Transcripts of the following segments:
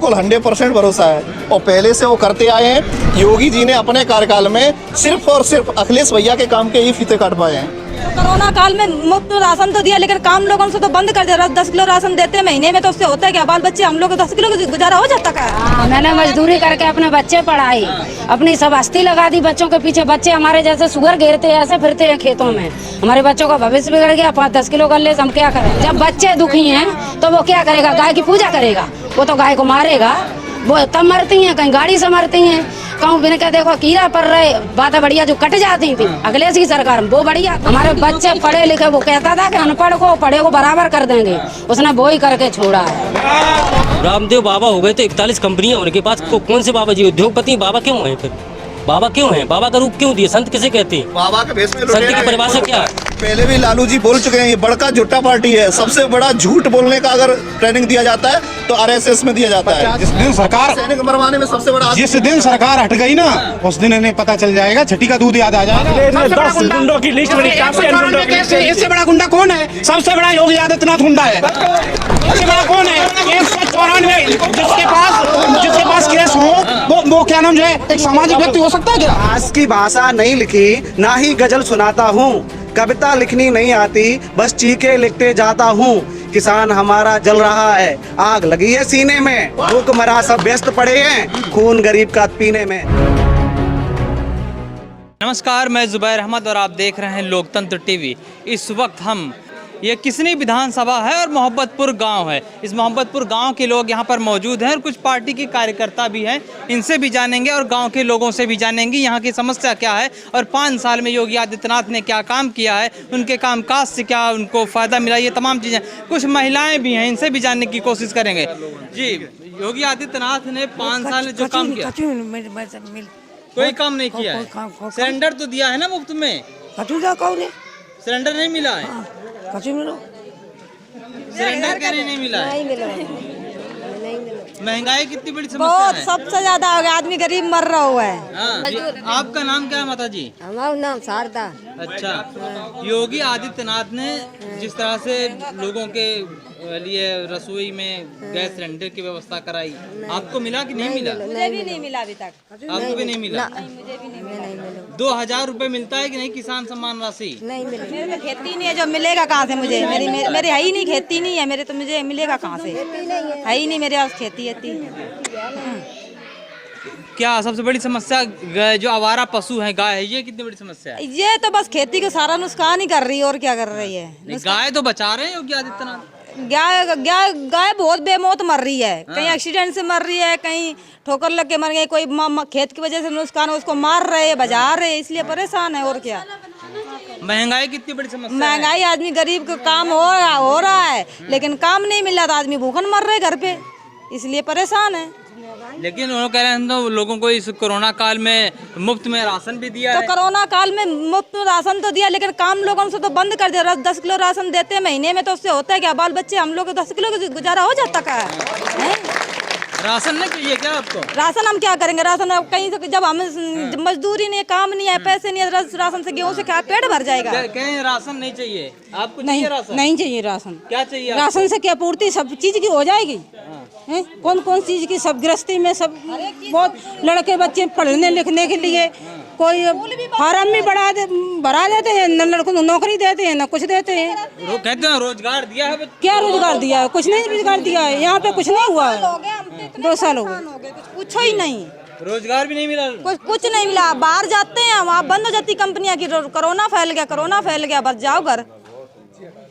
बिल्कुल 100% भरोसा है और पहले से वो करते आए हैं। योगी जी ने अपने कार्यकाल में सिर्फ और सिर्फ अखिलेश भैया के काम के ही फीते काट पाए हैं। कोरोना काल में मुफ्त राशन तो दिया, लेकिन काम लोगों से तो बंद कर दिया। 10 किलो राशन देते हैं महीने में, तो उससे होता है क्या? बाल बच्चे हम लोग 10 किलो गुजारा हो जाता है। मैंने मजदूरी करके अपने बच्चे पढ़ाई, अपनी सब हस्ती लगा दी बच्चों के पीछे। बच्चे हमारे जैसे शुगर घेरते हैं, ऐसे फिरते हैं खेतों में। हमारे बच्चों का भविष्य बिगड़ गया। 5-10 किलो कर ले, हम क्या करें? जब बच्चे दुखी हैं तो वो क्या करेगा? गाय की पूजा करेगा? वो तो गाय को मारेगा। वो तब मरती हैं, कहीं गाड़ी से मरती हैं, कहूँ बिना क्या देखो कीड़ा पड़ रहे, बातें बढ़िया जो कट जाती थी अखिलेश की सरकार में वो बढ़िया। हमारे बच्चे पढ़े लिखे, वो कहता था कि अनपढ़ को पढ़े को बराबर कर देंगे, उसने वो ही करके छोड़ा है। रामदेव बाबा हो गए तो 41 कंपनियां उनके पास। कौन से बाबा जी उद्योगपति? बाबा क्यों है फिर? बाबा क्यों है? बाबा का रूप क्यों दिए? संत किसे कहते हैं? बाबा के भेष में संत की परिभाषा क्या है? पहले भी लालू जी बोल चुके हैं, ये बड़का झूठा पार्टी है। सबसे बड़ा झूठ बोलने का अगर ट्रेनिंग दिया जाता है तो आरएसएस में दिया जाता है। जिस दिन सरकार सैनिक मरवाने में सबसे बड़ा, जिस दिन सरकार हट गई ना, उस दिन इन्हें पता चल जाएगा, छठी का दूध याद आ जाएगा। 10 गुंडों की लिस्ट बनी। इससे बड़ा गुंडा कौन है? सबसे बड़ा योगी आदित्यनाथ गुंडा है। सबसे बड़ा कौन है? 194 जिसके पास केस हो वो क्या नाम जो है एक सामाजिक व्यक्ति हो सकता है क्या? आज की भाषा नहीं लिखी, ना ही गजल सुनाता हूँ। कविता लिखनी नहीं आती, बस चीखे लिखते जाता हूँ। किसान हमारा जल रहा है, आग लगी है सीने में। भूखमरा सब व्यस्त पड़े हैं, खून गरीब का पीने में। नमस्कार, मैं जुबैर अहमद और आप देख रहे हैं लोकतंत्र टीवी। इस वक्त हम ये किसनी विधानसभा है और मोहब्बतपुर गांव है। इस मोहब्बतपुर गांव के लोग यहां पर मौजूद हैं और कुछ पार्टी के कार्यकर्ता भी हैं। इनसे भी जानेंगे और गांव के लोगों से भी जानेंगे यहां की समस्या क्या है और 5 साल में योगी आदित्यनाथ ने क्या काम किया है, उनके कामकाज से क्या उनको फ़ायदा मिला, ये तमाम चीज़ें। कुछ महिलाएँ भी हैं, इनसे भी जानने की कोशिश करेंगे। जी, योगी आदित्यनाथ ने 5 साल में जो काम किया, कोई काम नहीं किया है। सिलेंडर तो दिया है ना मुफ्त में? सिलेंडर नहीं मिला है? सिलेंडर क्या नहीं मिला है? महंगाई कितनी बड़ी समस्या बहुत है? सबसे ज्यादा हो गया, आदमी गरीब मर रहा हुआ है। हाँ, आपका नाम क्या है माता जी? हमारा नाम शारदा। अच्छा, योगी आदित्यनाथ ने जिस तरह से लोगों के लिए रसोई में गैस सिलेंडर की व्यवस्था कराई, आपको मिला कि नहीं मिला? मुझे भी नहीं मिला अभी तक। आपको भी नहीं मिला? मुझे भी नहीं मिला। 2000 रुपए मिलता है कि नहीं किसान सम्मान राशि? नहीं मिले। मेरे तो खेती नहीं है, जो मिलेगा कहाँ से मुझे? मेरी है ही नहीं, खेती नहीं है मेरे, तो मुझे मिलेगा कहाँ से? है ही नहीं मेरे पास खेती। क्या सबसे बड़ी समस्या जो आवारा पशु है, गाय है, ये कितनी बड़ी समस्या है? ये तो बस खेती का सारा नुकसान ही कर रही है, और क्या कर रही है? गाय तो बचा रहे हैं योगी आदित्यनाथ। गाय बहुत बेमौत मर रही है। कहीं एक्सीडेंट से मर रही है, कहीं ठोकर लग के मर गई, कोई खेत की वजह से नुकसान, उसको मार रहे, बजा रहे, इसलिए परेशान है। और क्या? महंगाई कितनी बड़ी समस्या है? महंगाई, आदमी गरीब का काम हो रहा है, लेकिन काम नहीं मिल रहा तो आदमी भूखन मर रहे घर पे, इसलिए परेशान है। लेकिन उन्होंने कह रहे हैं तो लोगों को इस कोरोना काल में मुफ्त में राशन भी दिया है। तो कोरोना काल में मुफ्त में राशन तो दिया, लेकिन काम लोगों से तो बंद कर दिया। 10 किलो राशन देते हैं महीने में, तो उससे होता है क्या? बाल बच्चे हम लोग 10 किलो गुजारा हो जाता है। राशन नहीं चाहिए क्या आपको? राशन हम क्या करेंगे? राशन कहीं से जब हम मजदूरी नहीं, काम नहीं है, पैसे नहीं है, राशन से गेहूं से क्या पेट भर जाएगा? कहीं राशन नहीं चाहिए आपको? नहीं, राशन नहीं चाहिए। राशन क्या चाहिए? राशन से क्या पूर्ति सब चीज की हो जाएगी? हैं? कौन कौन चीज की? सब गृहस्थी में सब बहुत लड़के बच्चे पढ़ने लिखने के लिए कोई फार्म भी भरा देते हैं, न लड़कों को नौकरी देते हैं, न कुछ देते हैं। कहते हैं रोजगार दिया है। क्या रोजगार दिया है? कुछ नहीं रोजगार दिया है। यहाँ पे कुछ नहीं हुआ है। 2 साल हो गए, कुछ ही नहीं, रोजगार भी नहीं मिला। कुछ नहीं मिला। बाहर जाते हैं, वहाँ बंद हो जाती कंपनियां की। कोरोना फैल गया, बस जाओ घर।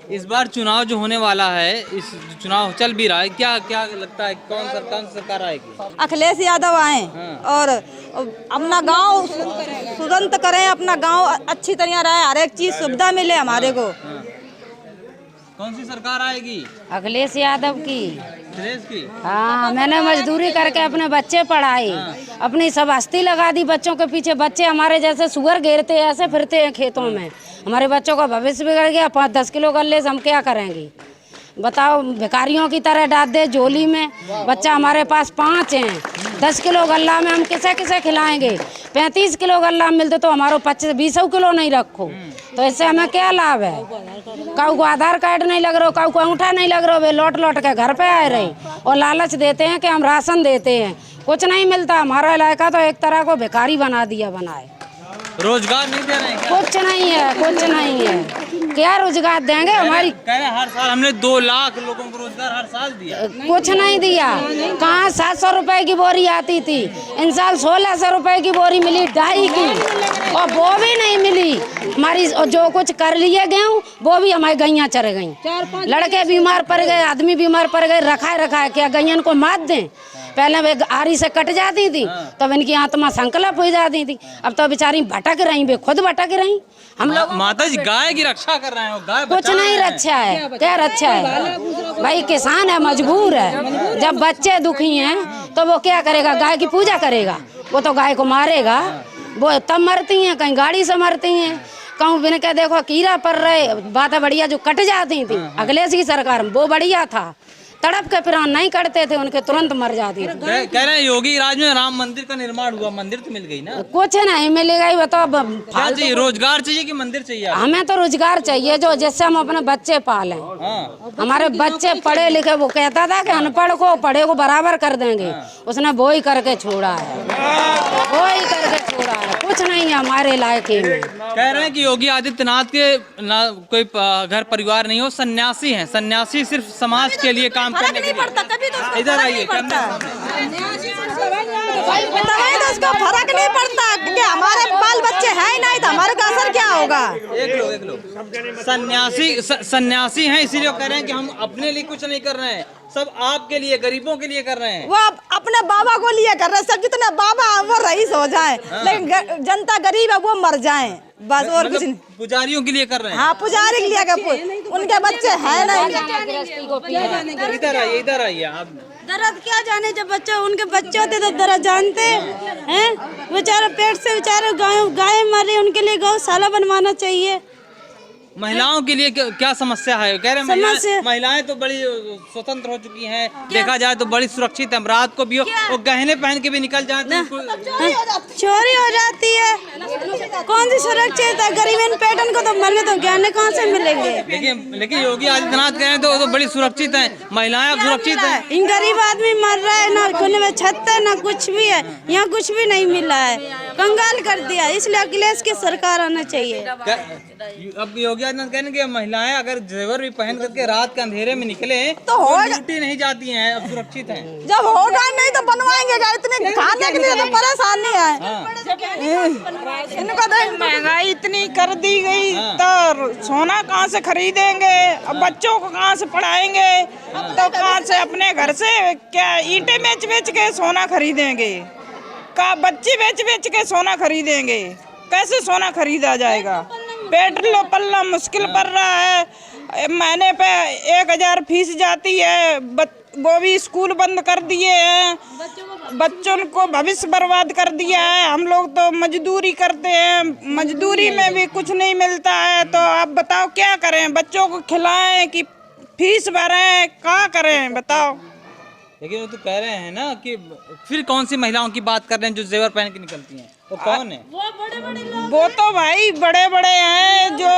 इस बार चुनाव जो होने वाला है, इस चुनाव चल भी रहा है, क्या क्या लगता है कौन सरकार आएगी? अखिलेश यादव आए और अपना गांव सुरंत करें, अपना गांव अच्छी तरह रहे, हर एक चीज सुविधा मिले हमारे को। कौन सी सरकार आएगी? अखिलेश यादव की। अखिलेश की? हाँ, मैंने मजदूरी करके अपने बच्चे पढ़ाई, अपनी सब हस्ती लगा दी बच्चों के पीछे। बच्चे हमारे जैसे शुगर घेरते हैं, ऐसे फिरते हैं खेतों में। हमारे बच्चों का भविष्य बिगड़ गया। 5-10 किलो कर ले, हम क्या करेंगे? बताओ, भिखारियों की तरह डाल दे झोली में। बच्चा हमारे पास 5 हैं, 10 किलो गल्ला में हम किसे किसे खिलाएंगे? 35 किलो गल्ला मिलते तो हमारो 25-20 किलो नहीं रखो, तो इससे हमें क्या लाभ है? काऊ को आधार कार्ड नहीं लग रहा, काऊ को अंगूठा नहीं लग रहा, वे लौट लौट के घर पे आए रही और लालच देते हैं कि हम राशन देते हैं, कुछ नहीं मिलता। हमारा इलाका तो एक तरह को भिखारी बना दिया बनाए। रोजगार नहीं दे रहे हैं क्या? कुछ नहीं है, कुछ नहीं है। क्या रोजगार देंगे? हमारी कह रहे हैं हर साल हमने 2 लाख लोगों को रोजगार हर साल दिया। कुछ नहीं दिया। कहाँ 700 रुपए की बोरी आती थी, इन साल 1600 रुपए की बोरी मिली, 2.5 की, और वो भी नहीं मिली। हमारी जो कुछ कर लिए गेहूँ वो भी हमारी गैया चढ़ गई, लड़के बीमार पड़ गए, आदमी बीमार पड़ गए, रखा क्या गैयन को मात दें? पहले वे आरी से कट जाती थी तब इनकी आत्मा संकल्प हो जाती थी, अब तो बेचारी भटक रही, वे खुद भटक रही। हम लोग माता जी गाय की रक्षा कर रहे हैं, गाय कुछ नहीं रक्षा है, क्या रक्षा है भाई? किसान है, मजबूर है। जब बच्चे दुखी हैं तो वो क्या करेगा? गाय की पूजा करेगा? वो तो गाय को मारेगा। वो तब मरती हैं, कहीं गाड़ी से मरती हैं, कहूँ बिन के देखो कीड़ा पड़ रहे, बातें बढ़िया जो कट जाती थी अखिलेश की सरकार में, वो बढ़िया था। तड़प के प्राण नहीं करते थे उनके, तुरंत मर जाती थी। कह रहे हैं योगी राज में राम मंदिर का निर्माण हुआ, मंदिर तो मिल गई ना? कुछ नहीं मिलेगा ही, बताओ। क्या चाहिए? रोजगार चाहिए कि मंदिर चाहिए? हमें तो रोजगार चाहिए जो जिससे हम अपने बच्चे पालें। हमारे बच्चे पढ़े लिखे, वो कहता था कि अनपढ़ को पढ़े को बराबर कर देंगे, उसने वो ही करके छोड़ा है, वो ही करके छोड़ा है। कुछ नहीं है हमारे इलाके में। कह रहे हैं कि योगी आदित्यनाथ के ना कोई घर परिवार नहीं हो, सन्यासी हैं। सन्यासी सिर्फ समाज के लिए काम करने के लिए। इधर आइए, बताइए तो उसका फर्क नहीं पड़ता कि हमारे बाल बच्चे हैं नहीं तो हमारे का असर क्या होगा? एक लो सन्यासी हैं, इसीलिए कह रहे हैं कि हम अपने लिए कुछ नहीं कर रहे हैं, सब आपके लिए, गरीबों के लिए कर रहे हैं। वो अपने बाबा को लिए कर रहे हैं, सब जितने बाबा वो रईस हो जाए, लेकिन जनता गरीब है वो मर जाए बस, और कुछ नहीं। पुजारियों के लिए कर रहे हैं? हाँ, पुजारी के लिए, उनके बच्चे हैं नहीं। इधर आइए आप। दर्द क्या जाने, जब बच्चे उनके बच्चे होते तो दर्द जानते हैं। बेचारे पेट से बेचारे गाय मरे, उनके लिए गौशाला बनवाना चाहिए। महिलाओं के लिए क्या समस्या है? कह रहे हैं महिलाएं तो बड़ी स्वतंत्र हो चुकी हैं, देखा जाए तो बड़ी सुरक्षित है, रात को भी हो वो गहने पहन के भी निकल जाए तो चोरी हो जाती है। कौन सी सुरक्षित है? गरीब पैटर्न को तो मर गए तो गहने कहाँ से मिलेंगे? लेकिन योगी आदित्यनाथ कह रहे हैं तो बड़ी सुरक्षित है, महिलाएं अब सुरक्षित है। इन गरीब आदमी मर रहा है, ना खुले में छत है ना कुछ भी है, यहाँ कुछ भी नहीं मिला है, कंगाल कर दिया। इसलिए अखिलेश की सरकार आना चाहिए। अब योगी आदित्यनाथ कहने की महिलाएं अगर जेवर भी पहन करके रात के अंधेरे में निकले तो लूटी नहीं जाती हैं, अब सुरक्षित हैं। जब होगा नहीं तो बनवाएंगे, इतने खाने के लिए तो परेशानी है। इनको तो महंगाई इतनी कर दी गई तो सोना कहाँ से खरीदेंगे? अब बच्चों को कहाँ से पढ़ाएंगे? तो कहाँ से अपने घर से क्या ईंटें बेच बेच के सोना खरीदेंगे? का बच्चे बेच बेच के सोना खरीदेंगे? कैसे सोना खरीदा जाएगा? पेट्रोल पलना मुश्किल पड़ रहा है, महीने पे 1000 फीस जाती है, वो भी स्कूल बंद कर दिए हैं, बच्चों को भविष्य बर्बाद कर दिया है। हम लोग तो मजदूरी करते हैं, मजदूरी में भी कुछ नहीं मिलता है, तो आप बताओ क्या करें? बच्चों को खिलाएं कि फीस भरें, क्या करें बताओ? लेकिन वो तो कह रहे हैं ना कि फिर कौन सी महिलाओं की बात कर रहे हैं जो जेवर पहन के निकलती हैं? वो कौन है? वो तो भाई बड़े बड़े हैं जो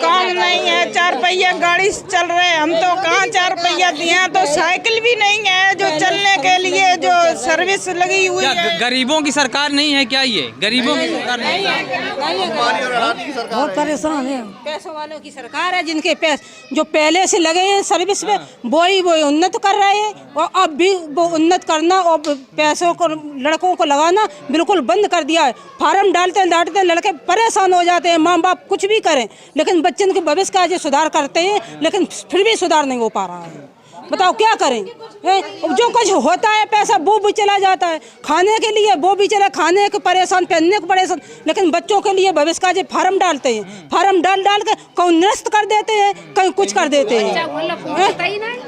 काम नहीं है, 4 पहिया गाड़ी चल रहे हैं। हम तो कहाँ 4 पहिया दिए हैं, तो साइकिल भी नहीं है जो चलने के लिए जो सर्विस लगी हुई है। गरीबों की सरकार नहीं है क्या? ये गरीबों की सरकार नहीं है, बहुत परेशान है। पैसों वालों की सरकार है, जिनके पैसे जो पहले से लगे हैं सर्विस में वो ही उन्नत कर रहे हैं, और अब भी वो उन्नत करना और पैसों को लड़कों को लगाना बिल्कुल बंद कर दिया है। फार्म डालते लड़के परेशान हो जाते हैं, माँ बाप कुछ भी करें लेकिन बच्चों के भविष्य का जो सुधार करते हैं, लेकिन फिर भी सुधार नहीं हो पा रहा है। बताओ क्या करें? जो कुछ होता है पैसा वो भी चला जाता है, खाने के लिए वो भी चला, खाने के परेशान, पहनने को परेशान, लेकिन बच्चों के लिए भविष्य का जो फार्म डालते हैं, फार्म डाल के कहीं निरस्त कर देते हैं, कहीं कुछ कर देते हैं।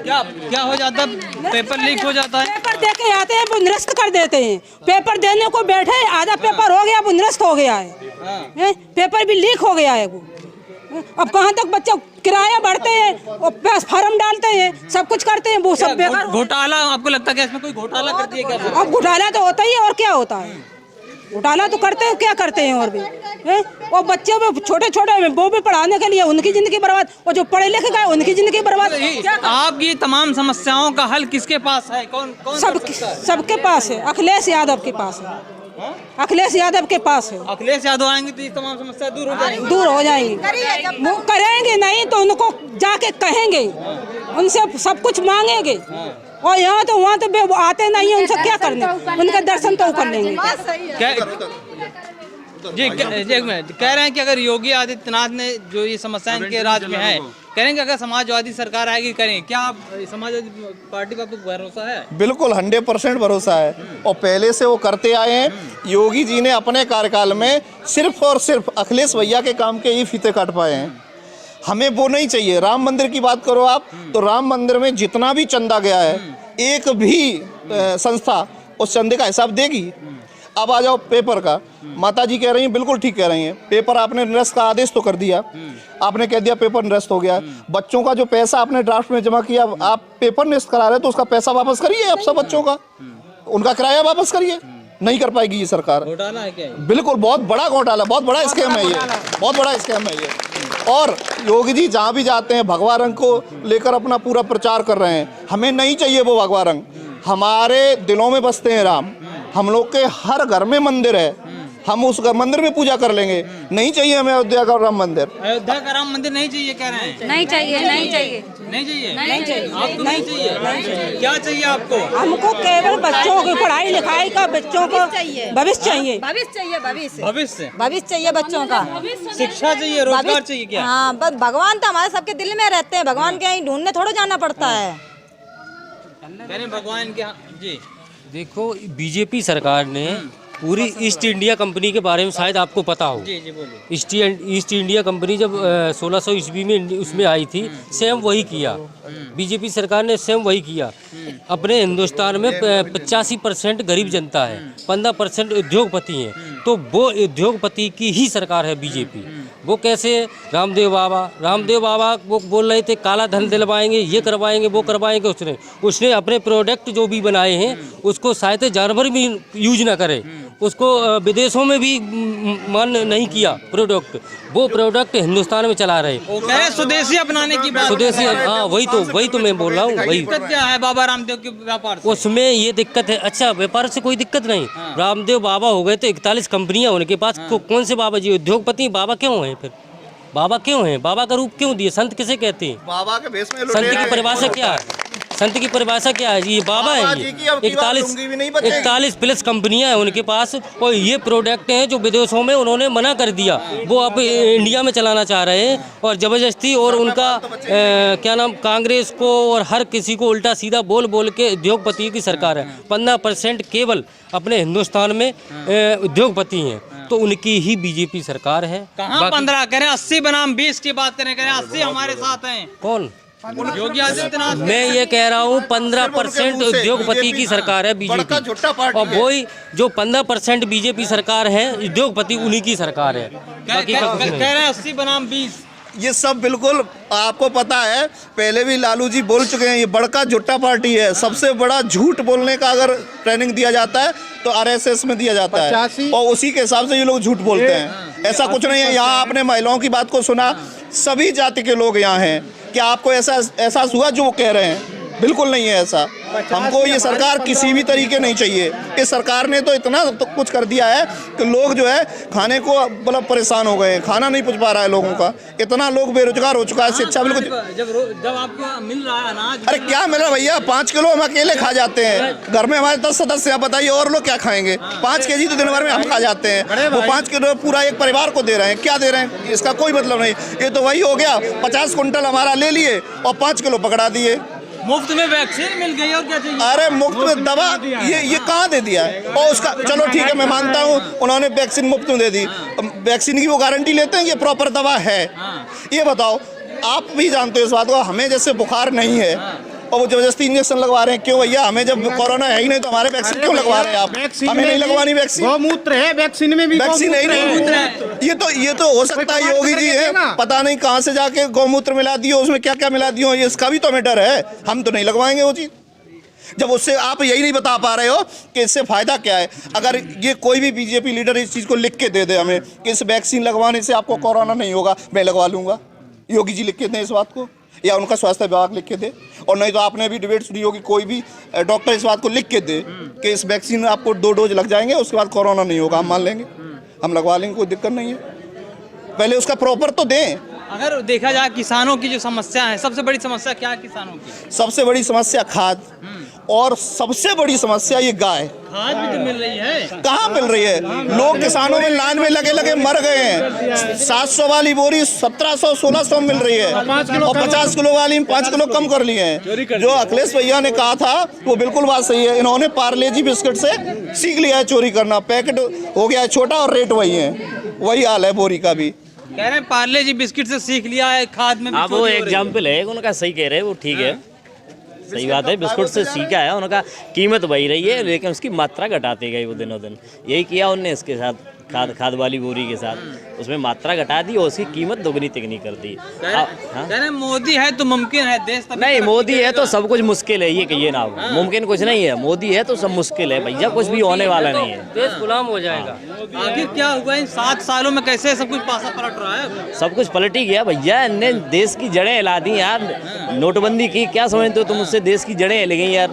क्या हो जाता? पेपर लीक हो जाता है, पेपर दे के आते हैं वो निरस्त कर देते हैं। पेपर देने को बैठे, आधा पेपर हो गया वो निरस्त हो गया है, पेपर भी लीक हो गया है वो। अब कहाँ तक बच्चे किराया बढ़ते हैं और फार्म डालते हैं, सब कुछ करते हैं, वो सब बेकार। घोटाला आपको लगता है कि इसमें कोई घोटाला कर दिया क्या? अब घोटाला तो होता ही है, और क्या होता है? घोटाला तो करते हैं, क्या करते हैं और भी हैं? और बच्चे भी छोटे छोटे वो भी पढ़ाने के लिए उनकी जिंदगी बर्बाद, और जो पढ़े लिखे गए उनकी जिंदगी बर्बाद। आपकी तमाम समस्याओं का हल किसके पास है? कौन कौन सबके पास है, अखिलेश यादव के पास है, अखिलेश यादव के पास है। अखिलेश यादव आएंगे तो ये तमाम समस्या दूर हो जाएंगी। दूर हो जाएंगी, वो करेंगे नहीं तो उनको जाके कहेंगे, उनसे सब कुछ मांगेंगे, और यहाँ तो वहाँ तो आते नहीं है, उनसे क्या करने, उनके दर्शन तो कर लेंगे। जी एक मिनट, कह रहे हैं कि अगर योगी आदित्यनाथ ने जो ये समस्या इनके राज्य में है, करेंगे अगर समाजवादी सरकार आएगी करें, क्या आप समाजवादी पार्टी पर आपको भरोसा है? बिल्कुल 100% भरोसा है, और पहले से वो करते आए हैं। योगी जी ने अपने कार्यकाल में सिर्फ और सिर्फ अखिलेश भैया के काम के ही फीते काट पाए हैं। हमें वो नहीं चाहिए। राम मंदिर की बात करो आप, तो राम मंदिर में जितना भी चंदा गया है, एक भी संस्था उस चंदे का हिसाब देगी। अब आ जाओ पेपर का, माता जी कह रही हैं, बिल्कुल ठीक कह रही हैं, पेपर आपने निरस्त का आदेश तो कर दिया, आपने कह दिया पेपर निरस्त हो गया। बच्चों का जो पैसा आपने ड्राफ्ट में जमा किया, आप पेपर निरस्त करा रहे हैं, तो उसका पैसा वापस करिए आप सब बच्चों का, उनका किराया वापस करिए। नहीं कर पाएगी ये सरकार। घोटाला है क्या? बिल्कुल बहुत बड़ा घोटाला, बहुत बड़ा स्कैम है ये, बहुत बड़ा स्कैम है ये। और योगी जी जहाँ भी जाते हैं भगवा रंग को लेकर अपना पूरा प्रचार कर रहे हैं। हमें नहीं चाहिए वो भगवा रंग, हमारे दिलों में बसते हैं राम। हम लोग के हर घर में मंदिर है, हम उस मंदिर में पूजा कर लेंगे। नहीं चाहिए हमें अयोध्या का राम मंदिर। अयोध्या का राम मंदिर नहीं चाहिए कह रहे हैं? नहीं चाहिए, नहीं चाहिए, नहीं चाहिए, नहीं चाहिए, आपको नहीं चाहिए? क्या चाहिए आपको? हमको केवल बच्चों की पढ़ाई लिखाई का, बच्चों को भविष्य चाहिए, भविष्य चाहिए, भविष्य भविष्य भविष्य चाहिए बच्चों का, शिक्षा चाहिए, रोजगार चाहिए क्या? हाँ, बस भगवान तो हमारे सबके दिल में रहते हैं, भगवान के यहाँ ढूंढने थोड़ा जाना पड़ता है। कह रहे हैं भगवान के जी। देखो बीजेपी सरकार ने पूरी ईस्ट इंडिया कंपनी के बारे में शायद आपको पता हो। जी जी बोलिए। ईस्ट इंडिया कंपनी जब 1600 ईस्वी में उसमें आई थी, सेम वही किया बीजेपी सरकार ने, सेम वही किया। अपने हिंदुस्तान में 85% गरीब जनता है, 15% उद्योगपति हैं, तो वो उद्योगपति की ही सरकार है बीजेपी। वो कैसे? रामदेव बाबा वो बोल रहे थे काला धन दिलवाएंगे, ये करवाएंगे, वो करवाएंगे। उसने अपने प्रोडक्ट जो भी बनाए हैं उसको शायद जानवर भी यूज ना करे, उसको विदेशों में भी मान नहीं किया प्रोडक्ट, वो प्रोडक्ट हिंदुस्तान में चला रहे। वो कह रहे स्वदेशी अपनाने की बात। स्वदेशी, हाँ वही तो मैं बोल रहा हूँ। वही दिक्कत क्या है बाबा रामदेव के व्यापार से? उसमें ये दिक्कत है। अच्छा, व्यापार से कोई दिक्कत नहीं। रामदेव बाबा हो गए तो 41 कंपनियां उनके पास, कौन से बाबा जी उद्योगपति? बाबा क्यों हैं फिर? बाबा क्यों हैं? बाबा का रूप क्यों दिए? संत किसे कहते हैं? बाबा के भेष में संत की परिभाषा क्या है? संत की परिभाषा क्या है? ये बाबा है। ये 41 प्लस कंपनियां हैं उनके पास, और ये प्रोडक्ट हैं जो विदेशों में उन्होंने मना कर दिया, वो अब इंडिया में चलाना चाह रहे हैं, और ज़बरदस्ती। और उनका क्या नाम, कांग्रेस को और हर किसी को उल्टा सीधा बोल बोल के उद्योगपति की सरकार है। 15% केवल अपने हिंदुस्तान में उद्योगपति हैं, तो उनकी ही बीजेपी सरकार है। कहाँ 15 कह रहे हैं? 80 बनाम 20 की बात करें, कह रहे हैं 80 हमारे साथ हैं। कौन? योगी आदित्यनाथ। मैं ये कह रहा हूँ 15% उद्योगपति की सरकार है बीजेपी, और वही जो 15% बीजेपी सरकार है उद्योगपति, उन्हीं की सरकार है। बाकी का कुछ नहीं। कह रहे हैं 80 बनाम 20। ये सब बिल्कुल आपको पता है, पहले भी लालू जी बोल चुके हैं, ये बड़का झुट्टा पार्टी है। सबसे बड़ा झूठ बोलने का अगर ट्रेनिंग दिया जाता है तो आरएसएस में दिया जाता है, और उसी के हिसाब से ये लोग झूठ बोलते हैं। ऐसा कुछ नहीं है। यहाँ आपने महिलाओं की बात को सुना, सभी जाति के लोग यहाँ हैं। क्या आपको ऐसा एहसास हुआ जो वो कह रहे हैं? बिल्कुल नहीं है ऐसा। हमको ये सरकार किसी भी तरीके नहीं चाहिए। इस सरकार ने तो इतना तो कुछ कर दिया है कि लोग जो है खाने को मतलब परेशान हो गए हैं, खाना नहीं पहुंच पा रहा है लोगों का। इतना लोग बेरोजगार हो चुका है, शिक्षा बिल्कुल। जब आपको मिल रहा है अनाज, अरे क्या मिल रहा है भैया? 5 किलो हम अकेले खा जाते हैं, घर में हमारे 10 सदस्य हैं, बताइए और लोग क्या खाएंगे? 5 केजी तो दिन भर में हम खा जाते हैं, वो 5 किलो पूरा एक परिवार को दे रहे हैं। क्या दे रहे हैं? इसका कोई मतलब नहीं। ये तो वही हो गया, 50 कुंटल हमारा ले लिए और 5 किलो पकड़ा दिए। मुफ्त में वैक्सीन मिल गई और क्या चाहिए? अरे मुफ्त में दवा, ये कहाँ दे दिया है? और उसका चलो ठीक है, मैं मानता हूँ उन्होंने वैक्सीन मुफ्त में दे दी, वैक्सीन की वो गारंटी लेते हैं कि ये प्रॉपर दवा है? ये बताओ, आप भी जानते हो इस बात को, हमें जैसे बुखार नहीं है और वो जबरदस्ती इंजेक्शन लगवा रहे हैं। क्यों भैया? हमें जब कोरोना है ही नहीं तो हमारे वैक्सीन क्यों लगवा रहे हैं आप? हमें नहीं लगवानी वैक्सीन। गौमूत्र है वैक्सीन में भी, वैक्सीन है ही नहीं। ये तो हो सकता है योगी जी है, पता नहीं कहाँ से जाके गौमूत्र मिला दियो, उसमें क्या क्या मिला दियो, इसका भी तो हमें डर है। हम तो नहीं लगवाएंगे वो चीज़। जब उससे आप यही नहीं बता पा रहे हो कि इससे फ़ायदा क्या है। अगर ये कोई भी बीजेपी लीडर इस चीज़ को लिख के दे दे हमें कि इस वैक्सीन लगवाने से आपको कोरोना नहीं होगा, मैं लगवा लूँगा, योगी जी लिख के दें इस बात को, या उनका स्वास्थ्य विभाग लिख के दे। और नहीं तो आपने भी डिबेट सुनी होगी, कोई भी डॉक्टर इस बात को लिख के दे कि इस वैक्सीन आपको 2 डोज लग जाएंगे, उसके बाद कोरोना नहीं होगा, हम मान लेंगे, हम लगवा लेंगे, कोई दिक्कत नहीं है। पहले उसका प्रॉपर तो दें। अगर देखा जाए किसानों की जो समस्या है, सबसे बड़ी समस्या क्या है किसानों की? सबसे बड़ी समस्या खाद, और सबसे बड़ी समस्या ये गाय। खाद भी तो मिल रही है, कहाँ मिल रही है? लोग किसानों में लाइन में लगे लगे मर गए हैं। 700 वाली बोरी 1700-1600 मिल रही है, और 50 किलो वाली 5 किलो कम कर लिए हैं। जो अखिलेश भैया ने कहा था वो बिल्कुल बात सही है। इन्होंने पार्ले जी बिस्किट से सीख लिया है चोरी करना। पैकेट हो गया है छोटा और रेट वही है, वही हाल है बोरी का भी। कह रहे हैं पार्ले जी बिस्किट से सीख लिया है, खाद में भी अब वो चोरी हो रही है। एग्जाम्पल है, उनका सही कह रहे हैं, वो ठीक है, सही बात है। बिस्कुट से सीखा है, उनका कीमत वही रही है, लेकिन उसकी मात्रा घटाते गए वो दिनों दिन। यही किया उनने इसके साथ, खाद वाली बोरी के साथ उसमें मात्रा घटा दी और उसकी कीमत दोगुनी तिगनी कर दी। कह रहे हैं मोदी है तो मुमकिन है, देश तभी नहीं, तरक्की मोदी है करेगा। तो सब कुछ मुश्किल है, ये कहिए ना, मुमकिन कुछ नहीं है। मोदी है तो सब मुश्किल है भैया, कुछ भी होने वाला नहीं है। देश गुलाम हो जाएगा। आखिर क्या हुआ इन 7 सालों में, कैसे सब कुछ पासा पलट रहा है? सब कुछ पलट ही गया भैया, इनने देश की जड़ें हिला दी यार। नोटबंदी की क्या समझते हो तुम, उससे देश की जड़ें हिल गई यार।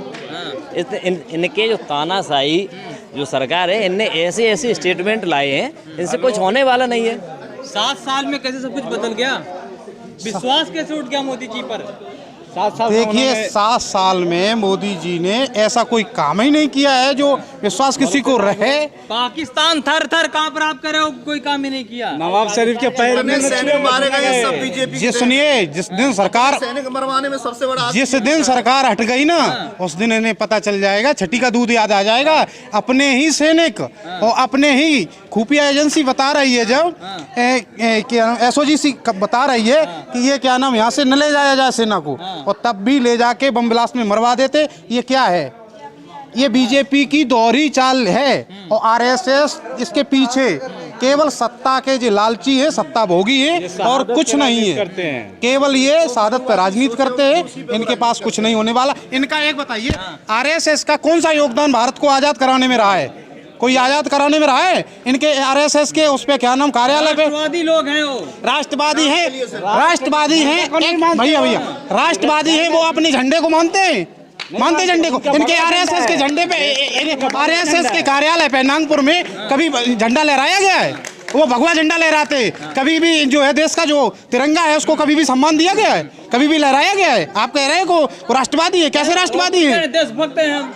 इनके जो तानाशाही जो सरकार है, इनने ऐसे ऐसे स्टेटमेंट लाए हैं, इनसे कुछ होने वाला नहीं है। 7 साल में कैसे सब कुछ बदल गया? विश्वास कैसे उठ गया मोदी जी पर? देखिए 7 साल में मोदी जी ने ऐसा कोई काम ही नहीं किया है जो विश्वास किसी को रहे। पाकिस्तान थर थर कांप रहा, आप कह रहे हो कोई काम ही नहीं किया। नवाब शरीफ के पैर में सैनिक मारे गए सब बीजेपी जी सुनिए, जिस दिन सरकार, सैनिक मरवाने में सबसे बड़ा जिस दिन सरकार हट गई ना, उस दिन इन्हें पता चल जाएगा, छठी का दूध याद आ जाएगा। अपने ही सैनिक और अपने ही खुफिया एजेंसी बता रही है, जब एसओजी सी बता रही है कि ये क्या नाम यहाँ से न ले जाया जाए सेना को, और तब भी ले जाके बम ब्लास्ट में मरवा देते। ये क्या है? ये बीजेपी की दोहरी चाल है, और आरएसएस इसके पीछे केवल सत्ता के जो लालची है, सत्ता भोगी है, और कुछ नहीं है। केवल ये सादत पर राजनीति करते हैं, इनके पास कुछ नहीं होने वाला। इनका एक बताइए, आरएसएस का कौन सा योगदान भारत को आजाद कराने में रहा है? कोई आजाद कराने में रहा है? इनके आरएसएस के उस पे क्या नाम, कार्यालय पे राष्ट्रवादी लोग हैं, वो राष्ट्रवादी हैं, राष्ट्रवादी हैं भैया राष्ट्रवादी हैं, वो अपने झंडे को मानते झंडे को। इनके आरएसएस के झंडे पे, आरएसएस के कार्यालय पे नागपुर में कभी झंडा लहराया गया है? वो भगवा झंडा लहराते। कभी भी जो है देश का जो तिरंगा है उसको कभी भी सम्मान दिया गया है? कभी भी लहराया गया है? आप कह रहे हैं को राष्ट्रवादी है? कैसे राष्ट्रवादी है? देशभक्त हैं हम,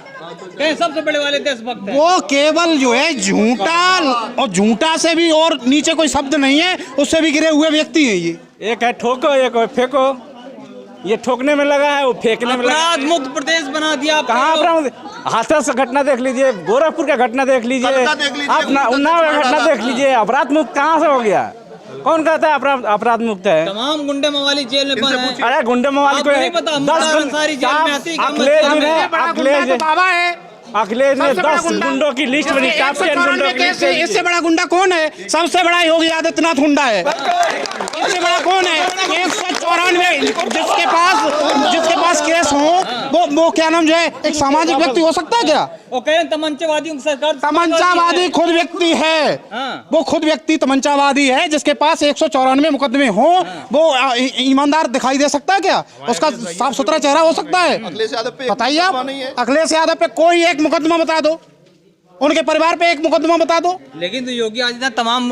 कहीं सबसे बड़े वाले देशभक्त हैं। वो केवल जो है झूठा, और झूठा से भी और नीचे कोई शब्द नहीं है, उससे भी गिरे हुए व्यक्ति हैं ये। एक है ठोको, एक है फेंको। ये ठोकने में लगा है, वो फेंकने में लगा। अपराध मुक्त प्रदेश बना दिया। कहाँ अपराध? हाथरस का घटना देख लीजिए, गोरखपुर का घटना देख लीजिए, आप उन्नाव का घटना देख लीजिए। अपराध मुक्त कहाँ से हो गया? कौन कहता है अपराध मुक्त है? तमाम गुंडे मवाली जेल में बंद हैं। अरे गुंडे मवाली को 10 गुंडों की लिस्ट बनी, टॉप 10 गुंडों की लिस्ट। इससे बड़ा गुंडा कौन है? सबसे बड़ा योगी आदित्यनाथ गुंडा है। इससे बड़ा कौन है? 194 जिसके पास केस हो, वो क्या नाम जो है, एक सामाजिक व्यक्ति हो सकता है क्या? वो कह रहे हैं तमंचावादियों की सरकार। तमंचावादी खुद व्यक्ति है, वो खुद व्यक्ति तमंचावादी है। जिसके पास 194 मुकदमे हो, वो ईमानदार दिखाई दे सकता है क्या? उसका साफ सुथरा चेहरा हो सकता है? बताइए आप, अखिलेश यादव पे कोई एक मुकदमा बता दो, उनके परिवार पे एक मुकदमा बता दो। लेकिन तो योगी आदित्यनाथ तमाम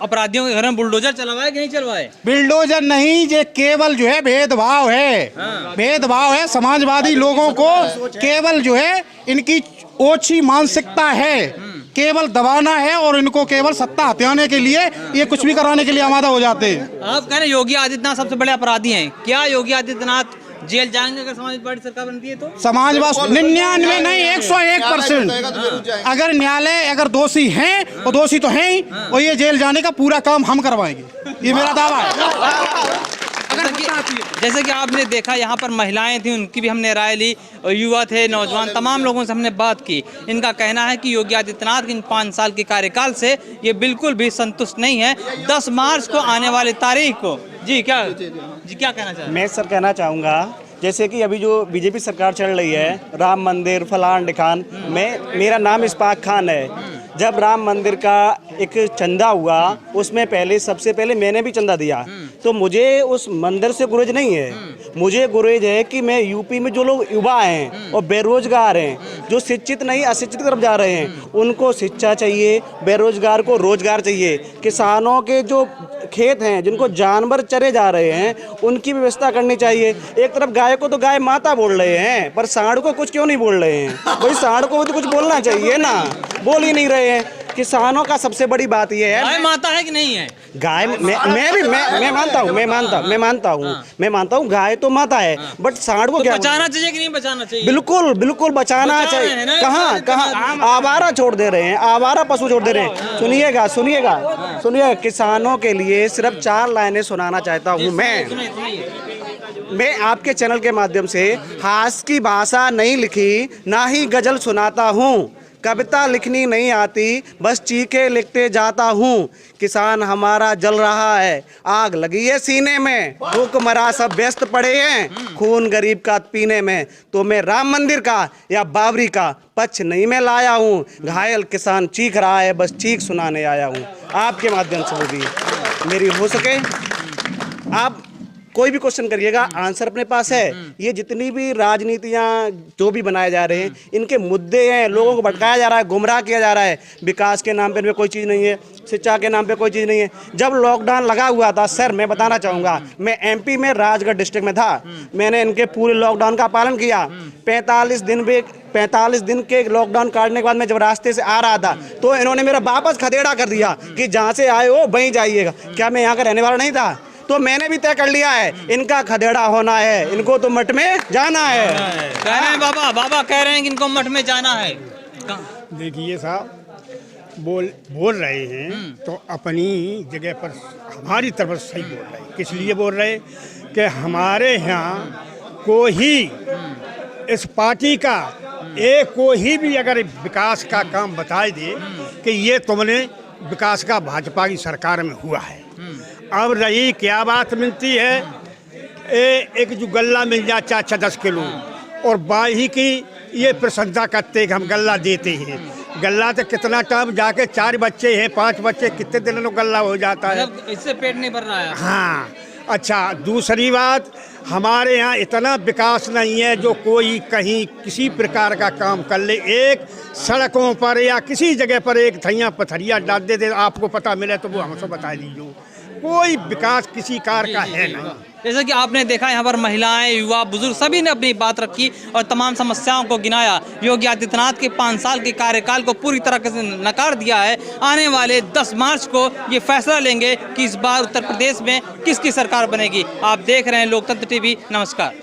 अपराधियों के घर में बुलडोजर चलवाए कि नहीं चलवाए? बुलडोजर नहीं, ये केवल जो है भेदभाव है, भेदभाव है। समाजवादी लोगों को केवल जो है इनकी ओछी मानसिकता है, केवल दबाना है, और इनको केवल सत्ता हथियाने के लिए ये कुछ भी कराने के लिए आमादा हो जाते हैं। आप कह रहे हैं योगी आदित्यनाथ सबसे बड़े अपराधी हैं, क्या योगी आदित्यनाथ जेल जाएंगे अगर समाजवादी पार्टी सरकार बनती है तो? समाजवादी 99 नहीं 101%। अगर न्यायालय अगर दोषी हैं, और दोषी तो हैं ही, और ये जेल जाने का पूरा काम हम करवाएंगे, ये मेरा दावा है। जैसे कि आपने देखा यहाँ पर महिलाएं थी, उनकी भी हमने राय ली, और युवा थे, नौजवान, तमाम लोगों से हमने बात की। इनका कहना है कि योगी आदित्यनाथ इन 5 साल के कार्यकाल से ये बिल्कुल भी संतुष्ट नहीं है। 10 मार्च को आने वाली तारीख को जी क्या कहना चाहें? मैं सर कहना चाहूँगा जैसे कि अभी जो बीजेपी सरकार चल रही है, राम मंदिर फलान ढिकान, मेरा नाम इस्पाक खान है। जब राम मंदिर का एक चंदा हुआ, उसमें पहले सबसे पहले मैंने भी चंदा दिया, तो मुझे उस मंदिर से गुरेज नहीं है। मुझे गुरेज है कि मैं यूपी में जो लोग युवा हैं और बेरोजगार हैं, जो शिक्षित नहीं अशिक्षित की तरफ जा रहे हैं, उनको शिक्षा चाहिए, बेरोजगार को रोजगार चाहिए। किसानों के जो खेत हैं जिनको जानवर चरे जा रहे हैं, उनकी व्यवस्था करनी चाहिए। एक तरफ गाय को तो गाय माता बोल रहे हैं, पर सांड को कुछ क्यों नहीं बोल रहे हैं? भाई सांड को तो कुछ बोलना चाहिए ना, बोल ही नहीं रहे हैं। किसानों का सबसे बड़ी बात यह है, गाय माता है कि नहीं है? गाय मैं मानता हूँ गाय तो माता है, बट सांड को क्या बचाना चाहिए कि नहीं बचाना चाहिए? बिल्कुल बिल्कुल बचाना चाहिए। कहाँ आवारा छोड़ दे रहे हैं, आवारा पशु छोड़ दे रहे हैं। सुनिएगा, किसानों के लिए सिर्फ 4 लाइनें सुनाना चाहता हूँ मैं आपके चैनल के माध्यम से। हास की भाषा नहीं लिखी, ना ही गजल सुनाता हूँ, कविता लिखनी नहीं आती, बस चीखे लिखते जाता हूँ। किसान हमारा जल रहा है, आग लगी है सीने में, भूखमरा सब व्यस्त पड़े हैं खून गरीब का पीने में। तो मैं राम मंदिर का या बाबरी का पक्ष नहीं मैं लाया हूँ, घायल किसान चीख रहा है, बस चीख सुनाने आया हूँ। आपके माध्यम से वो भी मेरी हो सके, आप कोई भी क्वेश्चन करिएगा, आंसर अपने पास है। ये जितनी भी राजनीतियाँ जो भी बनाए जा रहे हैं, इनके मुद्दे हैं, लोगों को भटकाया जा रहा है, गुमराह किया जा रहा है। विकास के नाम पे कोई चीज़ नहीं है, शिक्षा के नाम पे कोई चीज़ नहीं है। जब लॉकडाउन लगा हुआ था सर, मैं बताना चाहूँगा, मैं एमपी में राजगढ़ डिस्ट्रिक्ट में था, मैंने इनके पूरे लॉकडाउन का पालन किया। 45 दिन के लॉकडाउन काटने के बाद मैं जब रास्ते से आ रहा था, तो इन्होंने मेरा वापस खदेड़ा कर दिया कि जहाँ से आए हो वहीं जाइएगा। क्या मैं यहाँ का रहने वाला नहीं था? तो मैंने भी तय कर लिया है, इनका खदेड़ा होना है, इनको तो मठ में जाना है। कह रहे हैं बाबा कह रहे हैं कि इनको मठ में जाना है। देखिए साहब, बोल रहे हैं तो अपनी जगह पर हमारी तरफ से सही बोल रहे हैं। किस लिए बोल रहे कि हमारे यहाँ को ही इस पार्टी का एक को ही भी अगर विकास का काम बता दे कि ये तुमने विकास का भाजपा की सरकार में हुआ है। अब रही क्या बात मिलती है, एक जो गल्ला मिल जाए 4-10 किलो, और बाही की ये प्रशंसा करते कि हम गल्ला देते हैं। गल्ला तो कितना टाइम जाके 4 बच्चे हैं 5 बच्चे, कितने दिन में गल्ला हो जाता है, इससे पेट नहीं भर रहा है। हाँ, अच्छा दूसरी बात, हमारे यहाँ इतना विकास नहीं है जो कोई कहीं किसी प्रकार का काम कर ले। एक सड़कों पर या किसी जगह पर एक थैया पथरिया डाल दे, आपको पता मिले तो वो हमसे बता दीजिए। कोई विकास किसी कार का है नहीं। जैसा कि आपने देखा, यहाँ पर महिलाएं, युवा, बुजुर्ग सभी ने अपनी बात रखी और तमाम समस्याओं को गिनाया। योगी आदित्यनाथ के 5 साल के कार्यकाल को पूरी तरह से नकार दिया है। आने वाले 10 मार्च को ये फैसला लेंगे कि इस बार उत्तर प्रदेश में किसकी सरकार बनेगी। आप देख रहे हैं लोकतंत्र टीवी। नमस्कार।